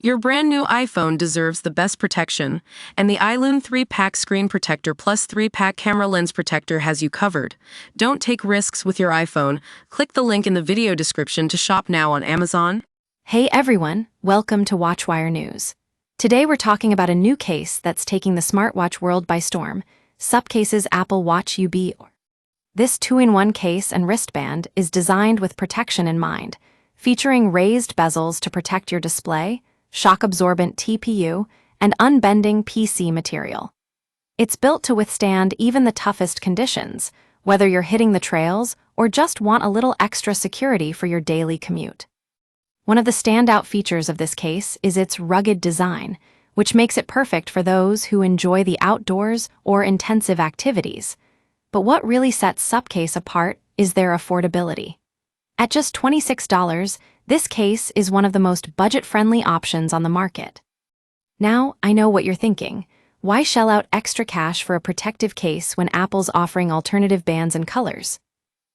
Your brand new iPhone deserves the best protection, and the iLune 3-pack screen protector plus 3-pack camera lens protector has you covered. Don't take risks with your iPhone. Click the link in the video description to shop now on Amazon. Hey everyone, welcome to Watchwire News. Today we're talking about a new case that's taking the smartwatch world by storm, Supcase's Apple Watch UB. This 2-in-1 case and wristband is designed with protection in mind, featuring raised bezels to protect your display, shock-absorbent TPU, and unbending PC material. It's built to withstand even the toughest conditions, whether you're hitting the trails or just want a little extra security for your daily commute. One of the standout features of this case is its rugged design, which makes it perfect for those who enjoy the outdoors or intensive activities. But what really sets Supcase apart is their affordability. At just $26, this case is one of the most budget-friendly options on the market. Now, I know what you're thinking. Why shell out extra cash for a protective case when Apple's offering alternative bands and colors?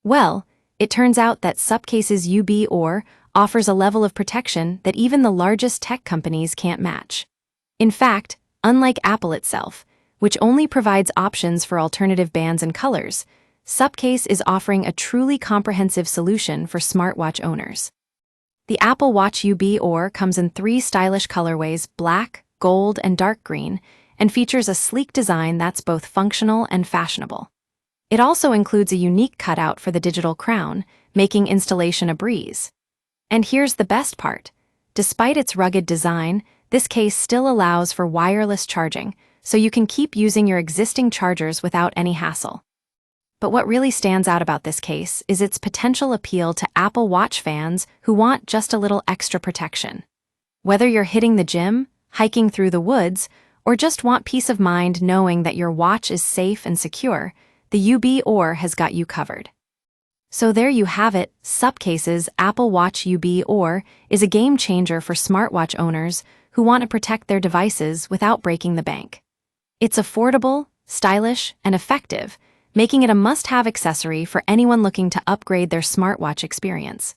Well, it turns out that Supcase's UB offers a level of protection that even the largest tech companies can't match. In fact, unlike Apple itself, which only provides options for alternative bands and colors, Supcase is offering a truly comprehensive solution for smartwatch owners. The Apple Watch UB comes in 3 stylish colorways: black, gold, and dark green, and features a sleek design that's both functional and fashionable. It also includes a unique cutout for the digital crown, making installation a breeze. And here's the best part. Despite its rugged design, this case still allows for wireless charging, so you can keep using your existing chargers without any hassle. But what really stands out about this case is its potential appeal to Apple Watch fans who want just a little extra protection. Whether you're hitting the gym, hiking through the woods, or just want peace of mind knowing that your watch is safe and secure, the UB has got you covered. So there you have it, Supcase's Apple Watch UB is a game changer for smartwatch owners who want to protect their devices without breaking the bank. It's affordable, stylish, and effective, making it a must-have accessory for anyone looking to upgrade their smartwatch experience.